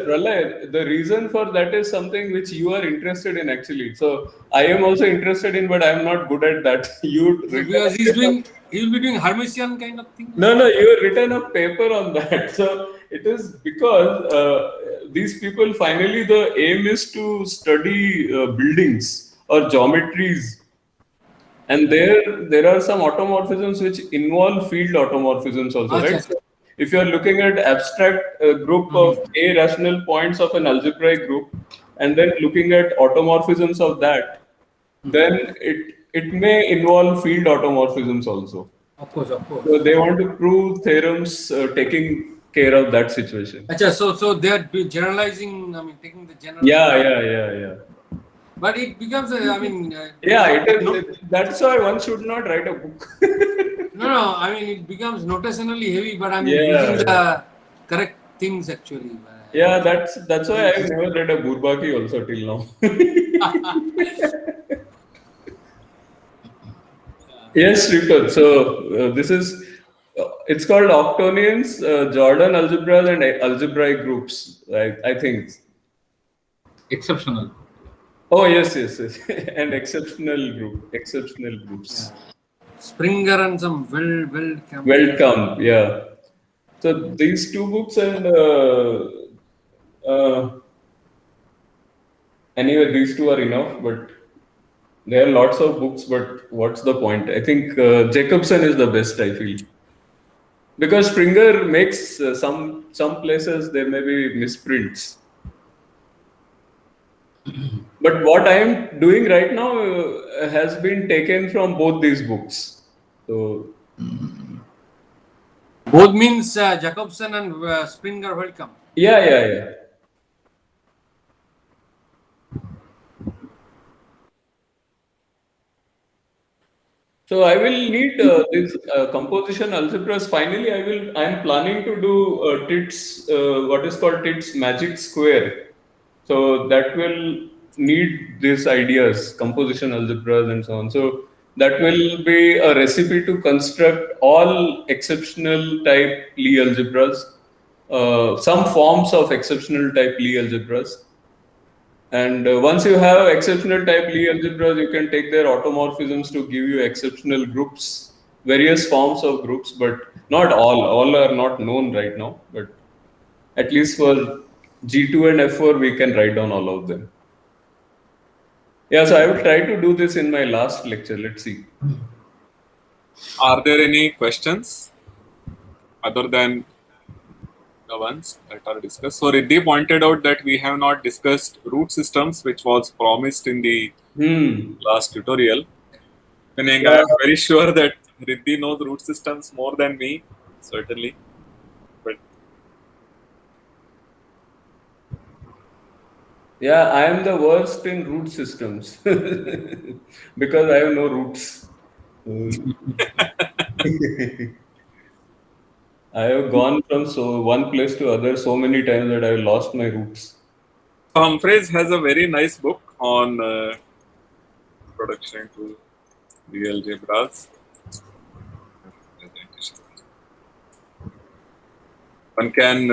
Pralay, the reason for that is something which you are interested in actually. So I am also interested in, but I am not good at that. Because he'll be doing Hermitian kind of thing. No, you have written a paper on that. So it is because these people finally the aim is to study buildings or geometries. And there are some automorphisms which involve field automorphisms also, right? So if you are looking at abstract group of A rational points of an algebraic group, and then looking at automorphisms of that, then it may involve field automorphisms also. Of course. So they want to prove theorems taking care of that situation. Achha, so they are generalizing. I mean, taking the general. Yeah. But it becomes, that's why one should not write a book. No. I mean, it becomes notationally heavy, but I'm using the correct things actually. Yeah, that's why I've never read a Bourbaki also till now. Yes, Sripad. So this is, it's called Octonians, Jordan algebras and algebraic groups, I think. Exceptional. Oh, yes. And exceptional groups. Yeah. Springer and some Veldkamp. Veldkamp, yeah. So these two books and anyway, these two are enough, but there are lots of books, but what's the point? I think Jacobson is the best, I feel. Because Springer makes some places there may be misprints. But what I am doing right now has been taken from both these books. So both means Jacobson and Springer Veldkamp. Yeah. So I will need this composition algebras. Finally, I am planning to do TITS, what is called TITS magic square. So that will need these ideas, composition algebras and so on. So that will be a recipe to construct all exceptional type Lie algebras, some forms of exceptional type Lie algebras. And once you have exceptional type Lie algebras, you can take their automorphisms to give you exceptional groups, various forms of groups, but not all. All are not known right now, but at least for G2 and F4, we can write down all of them. Yeah, so I will try to do this in my last lecture. Let's see. Are there any questions other than the ones that are discussed? So Riddhi pointed out that we have not discussed root systems, which was promised in the last tutorial. Meaning, I am very sure that Riddhi knows root systems more than me, certainly. But yeah, I am the worst in root systems because I have no roots. I have gone from one place to other so many times that I have lost my roots. Humphreys has a very nice book on introduction to real algebras. One can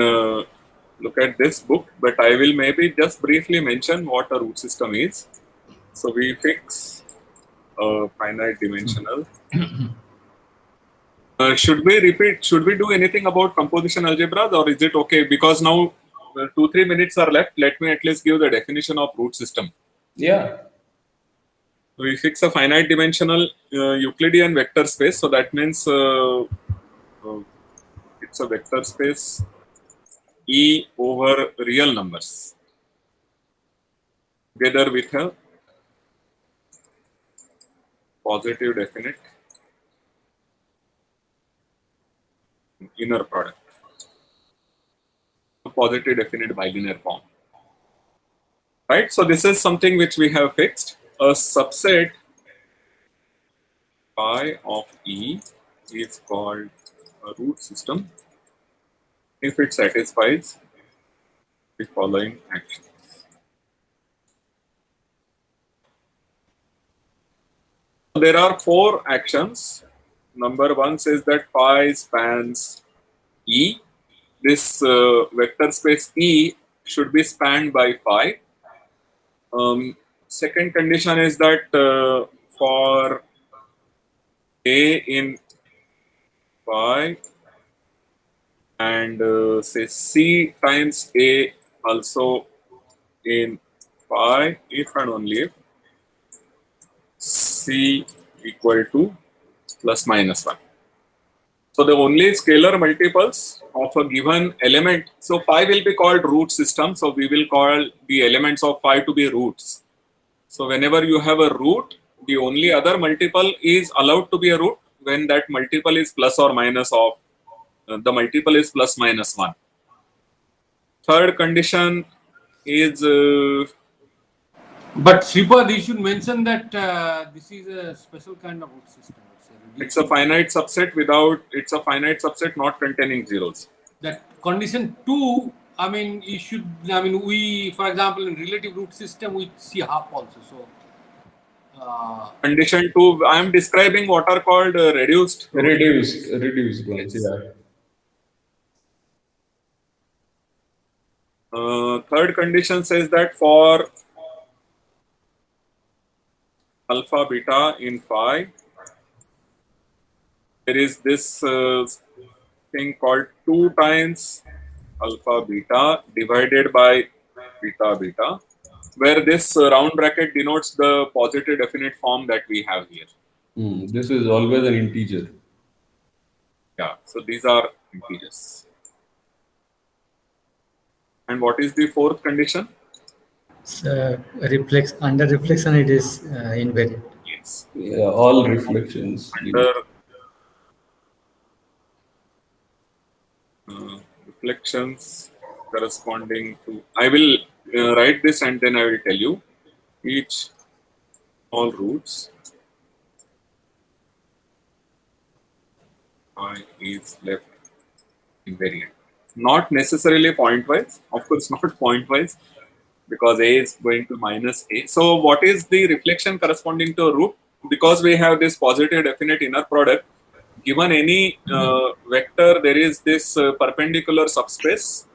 look at this book, but I will maybe just briefly mention what a root system is. So we fix a finite dimensional. Should we do anything about composition algebras, or is it okay? Because now 2-3 minutes are left. Let me at least give the definition of root system. Yeah. We fix a finite dimensional Euclidean vector space. So that means it's a vector space E over real numbers together with a positive definite inner product, a positive definite bilinear form. Right? So this is something which we have fixed. A subset phi of E is called a root system if it satisfies the following actions. There are 4 actions. Number 1 says that phi spans E. This vector space E should be spanned by phi. Second condition is that for A in phi and say C times A also in phi, if and only if C equal to plus minus 1. So the only scalar multiples of a given element, so phi will be called root system, so we will call the elements of phi to be roots. So whenever you have a root, the only other multiple is allowed to be a root when that multiple is plus or minus of, the multiple is plus minus 1. Third condition is but Sripad, you should mention that this is a special kind of root system. It's a finite subset without, it's a finite subset not containing zeros. That condition 2, I mean, you should, I mean, we, for example, in relative root system, we see half also. So, condition 2, I am describing what are called reduced ones. Yeah. Third condition says that for alpha beta in phi, there is this thing called 2 times alpha beta divided by beta beta, where this round bracket denotes the positive definite form that we have here. This is always an integer. Yeah, so these are integers. And what is the fourth condition? Under reflection, it is invariant. Yes. Yeah, all reflections. Under reflections corresponding to, I will write this and then I will tell you. Each all roots I is left invariant. Not necessarily pointwise, of course not pointwise, because A is going to minus A. So what is the reflection corresponding to a root? Because we have this positive definite inner product, given any vector, there is this perpendicular subspace,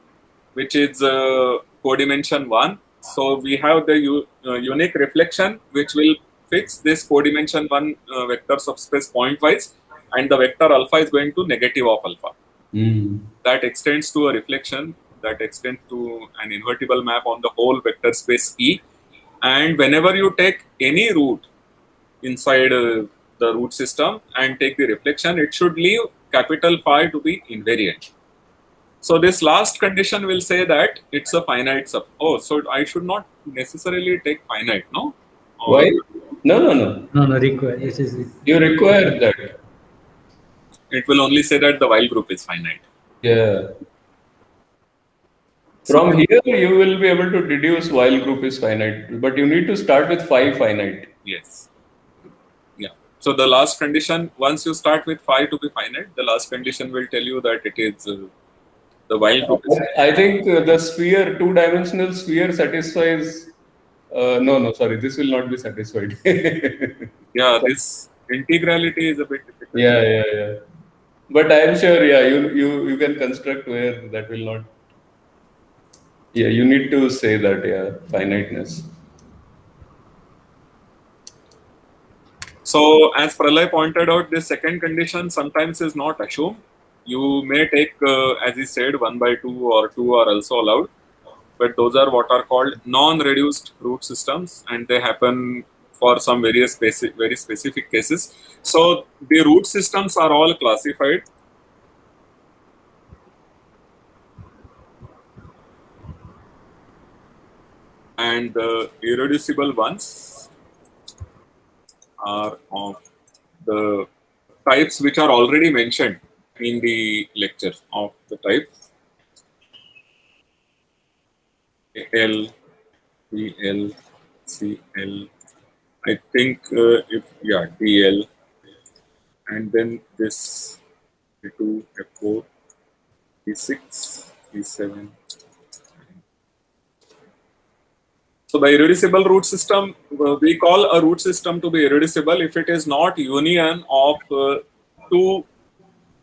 which is codimension 1. So we have the unique reflection, which will fix this codimension 1 vector subspace pointwise, and the vector alpha is going to negative of alpha. That extends to a reflection that extends to an invertible map on the whole vector space E. And whenever you take any root inside the root system and take the reflection, it should leave capital phi to be invariant. So this last condition will say that it's a finite sub. Oh, so I should not necessarily take finite, no? Or Why? No. No, require. It is. You require that. it will only say that the while group is finite. Yeah. From here, you will be able to deduce while group is finite, but you need to start with phi finite. Yes. Yeah. So the last condition, once you start with phi to be finite, the last condition will tell you that it is the while group is finite. I think the sphere, two-dimensional sphere satisfies. No, sorry, this will not be satisfied. Yeah, this integrality is a bit difficult. Yeah. But I am sure, yeah, you can construct where that will not. Yeah, you need to say that, yeah, finiteness. So as Pralay pointed out, this second condition sometimes is not assumed. You may take, as he said, 1/2 or 2 are also allowed, but those are what are called non-reduced root systems, and they happen for some very specific cases. So the root systems are all classified. And the irreducible ones are of the types which are already mentioned in the lecture of the type L, PL, CL, I think DL, and then this P2, F4, P6, P7. So the irreducible root system, we call a root system to be irreducible if it is not union of two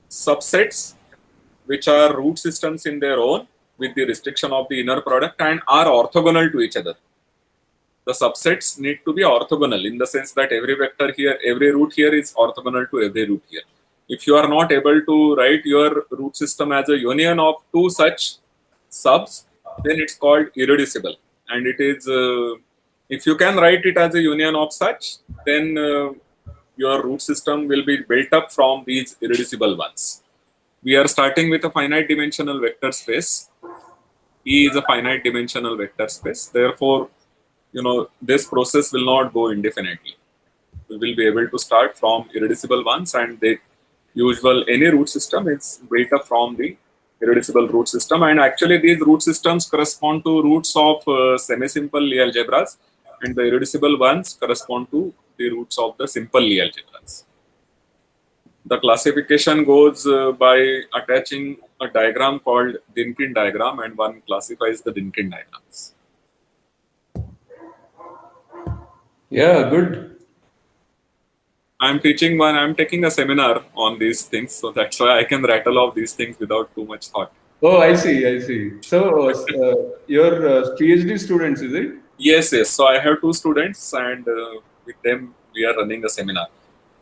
subsets which are root systems in their own with the restriction of the inner product and are orthogonal to each other. The subsets need to be orthogonal in the sense that every vector here, every root here is orthogonal to every root here. If you are not able to write your root system as a union of two such subs, then it's called irreducible. And it is, if you can write it as a union of such, then your root system will be built up from these irreducible ones. We are starting with a finite dimensional vector space. E is a finite dimensional vector space. Therefore, this process will not go indefinitely. We will be able to start from irreducible ones, and the usual any root system is built up from the irreducible root system. And actually, these root systems correspond to roots of semi-simple Lie algebras, and the irreducible ones correspond to the roots of the simple Lie algebras. The classification goes by attaching a diagram called Dynkin diagram, and one classifies the Dynkin diagrams. Yeah, good. I'm taking a seminar on these things, so that's why I can rattle off these things without too much thought. Oh, I see. So, your PhD students, is it? Yes. So I have 2 students, and with them we are running a seminar.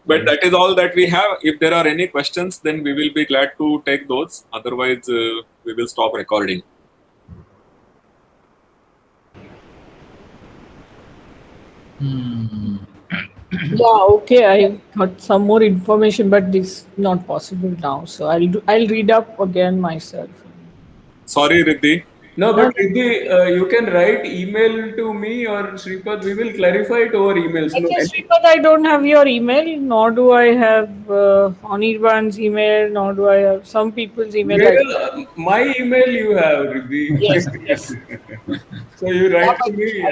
But that is all that we have. If there are any questions, then we will be glad to take those. Otherwise, we will stop recording. Yeah, okay. I got some more information, but this is not possible now. So I'll read up again myself. Sorry, Riddhi. No, but Riddhi, you can write email to me or Shripad. We will clarify it over emails. Okay, Shripad, I don't have your email, nor do I have Anirban's email, nor do I have some people's email. My email you have, Riddhi. Yes. So you write to me.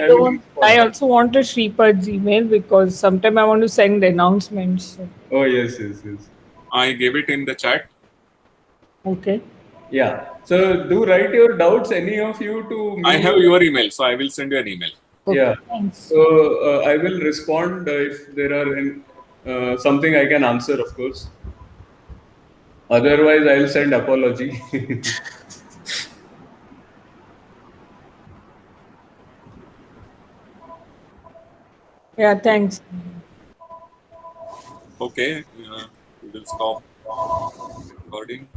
I also want a Shripad's email because sometime I want to send announcements. Oh, yes. I gave it in the chat. Okay. Yeah. So do write your doubts, any of you, to me. I have your email, so I will send you an email. Okay, Yeah. thanks. So I will respond if there are something I can answer, of course. Otherwise, I'll send apology. Yeah, thanks. Okay, we will stop recording.